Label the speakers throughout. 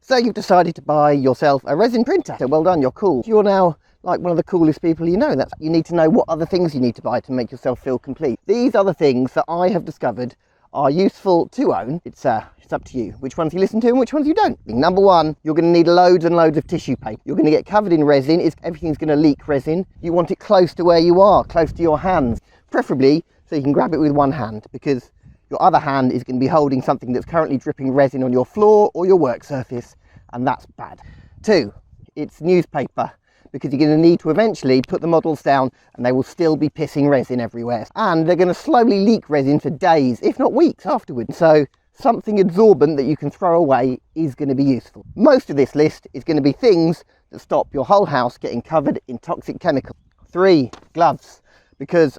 Speaker 1: So you've decided to buy yourself a resin printer. So well done, you're cool. You're now like one of the coolest people you know. You need to know what other things you need to buy to make yourself feel complete. These are the things that I have discovered are useful to own. It's up to you which ones you listen to and which ones you don't. Number one, you're going to need loads and loads of tissue paper. You're going to get covered in resin. Everything's going to leak resin. You want it close to where you are, close to your hands, preferably so you can grab it with one hand, because your other hand is going to be holding something that's currently dripping resin on your floor or your work surface, and that's bad. Two, it's newspaper, because you're going to need to eventually put the models down and they will still be pissing resin everywhere. And they're going to slowly leak resin for days, if not weeks afterwards. So something absorbent that you can throw away is going to be useful. Most of this list is going to be things that stop your whole house getting covered in toxic chemicals. Three, gloves, because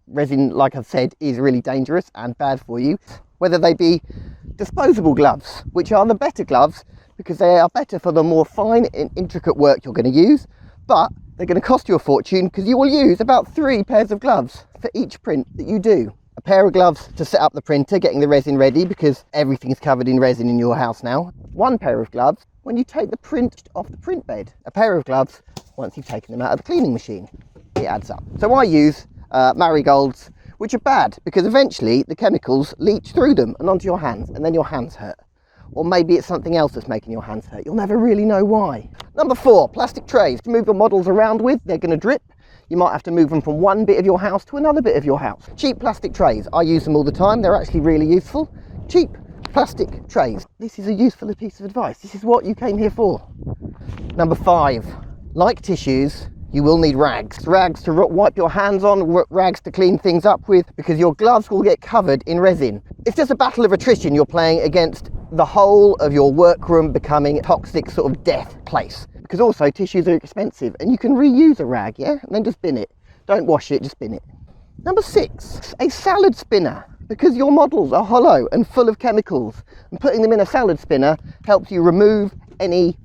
Speaker 1: resin, like I've said, is really dangerous and bad for you. Whether they be disposable gloves, which are the better gloves, because they are better for the more fine and intricate work you're going to use, but they're going to cost you a fortune, because you will use about 3 pairs of gloves for each print that you do. A pair of gloves to set up the printer, getting the resin ready, because everything's covered in resin in your house now. 1 pair of gloves when you take the print off the print bed. A pair of gloves once you've taken them out of the cleaning machine. It adds up. So I use marigolds, which are bad because eventually the chemicals leach through them and onto your hands, and then your hands hurt. Or maybe it's something else that's making your hands hurt. You'll never really know why. Number 4, plastic trays to move your models around with. They're going to drip. You might have to move them from one bit of your house to another bit of your house. Cheap plastic trays. I use them all the time. They're actually really useful. Cheap plastic trays. This is a useful piece of advice. This is what you came here for. Number 5, like tissues, you will need rags. Rags to wipe your hands on, rags to clean things up with, because your gloves will get covered in resin. It's just a battle of attrition you're playing against the whole of your workroom becoming a toxic sort of death place. Because also tissues are expensive and you can reuse a rag, yeah? And then just bin it. Don't wash it, just bin it. Number 6, a salad spinner. Because your models are hollow and full of chemicals, and putting them in a salad spinner helps you remove any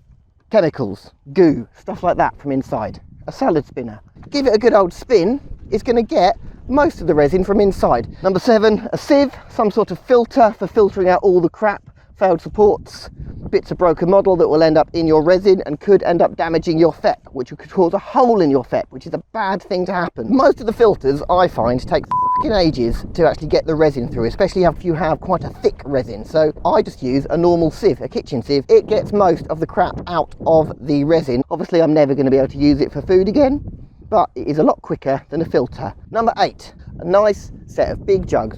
Speaker 1: chemicals, goo, stuff like that from inside. A salad spinner. Give it a good old spin, it's going to get most of the resin from inside. Number 7, a sieve, some sort of filter for filtering out all the crap, failed supports, bits of broken model that will end up in your resin and could end up damaging your FEP, which could cause a hole in your FEP, which is a bad thing to happen. Most of the filters, I find, take fucking ages to actually get the resin through, especially if you have quite a thick resin. So I just use a normal sieve, a kitchen sieve. It gets most of the crap out of the resin. Obviously, I'm never going to be able to use it for food again, but it is a lot quicker than a filter. Number 8, a nice set of big jugs,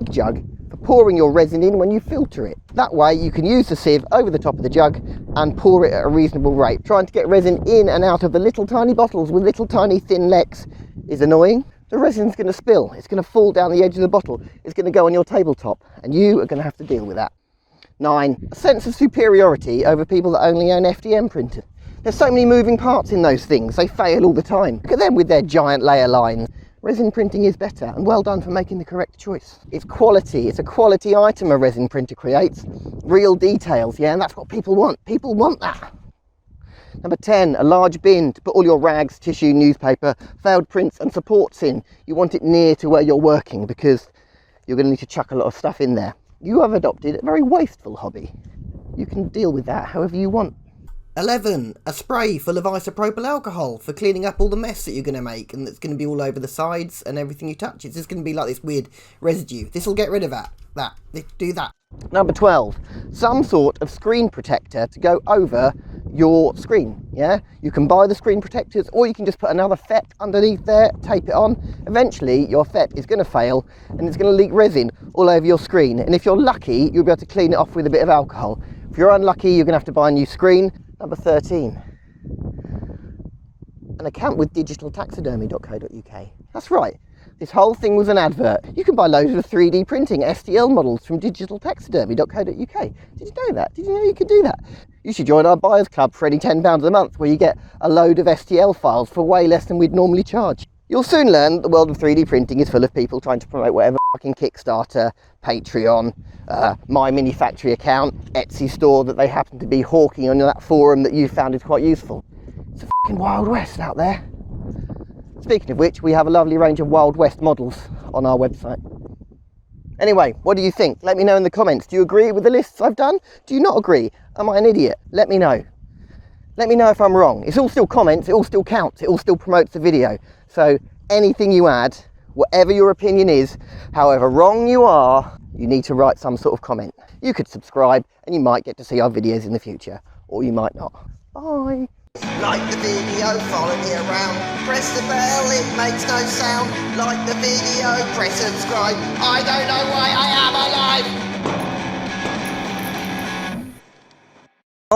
Speaker 1: for pouring your resin in when you filter it. That way you can use the sieve over the top of the jug and pour it at a reasonable rate. Trying to get resin in and out of the little tiny bottles with little tiny thin legs is annoying. The resin's going to spill, it's going to fall down the edge of the bottle, it's going to go on your tabletop, and you are going to have to deal with that. 9, a sense of superiority over people that only own FDM printers. There's so many moving parts in those things, they fail all the time. Look at them with their giant layer lines. Resin printing is better, and well done for making the correct choice. It's quality, it's a quality item a resin printer creates. Real details, yeah, and that's what people want. People want that. Number 10, a large bin to put all your rags, tissue, newspaper, failed prints and supports in. You want it near to where you're working because you're going to need to chuck a lot of stuff in there. You have adopted a very wasteful hobby. You can deal with that however you want. 11, a spray full of isopropyl alcohol for cleaning up all the mess that you're going to make, and that's going to be all over the sides and everything you touch. It's just going to be like this weird residue. This will get rid of that. Do that. Number 12, some sort of screen protector to go over your screen, yeah? You can buy the screen protectors, or you can just put another FEP underneath there, tape it on. Eventually your FEP is going to fail and it's going to leak resin all over your screen, and if you're lucky you'll be able to clean it off with a bit of alcohol. If you're unlucky you're going to have to buy a new screen. Number 13, an account with digitaltaxidermy.co.uk. That's right, this whole thing was an advert. You can buy loads of 3D printing STL models from digitaltaxidermy.co.uk. Did you know that? Did you know you could do that? You should join our buyers club for only £10 a month, where you get a load of STL files for way less than we'd normally charge. You'll soon learn that the world of 3D printing is full of people trying to promote whatever fucking Kickstarter, Patreon, My Mini Factory account, Etsy store that they happen to be hawking on that forum that you found is quite useful. It's a fucking Wild West out there. Speaking of which, we have a lovely range of Wild West models on our website. Anyway, what do you think? Let me know in the comments. Do you agree with the lists I've done? Do you not agree? Am I an idiot? Let me know. Let me know if I'm wrong. It's all still comments, it all still counts, it all still promotes the video. So anything you add, whatever your opinion is, however wrong you are, you need to write some sort of comment. You could subscribe and you might get to see our videos in the future, or you might not. Bye. Like the video, follow me around, press the bell, it makes no sound. Like the video, press subscribe, I don't know why I am alive.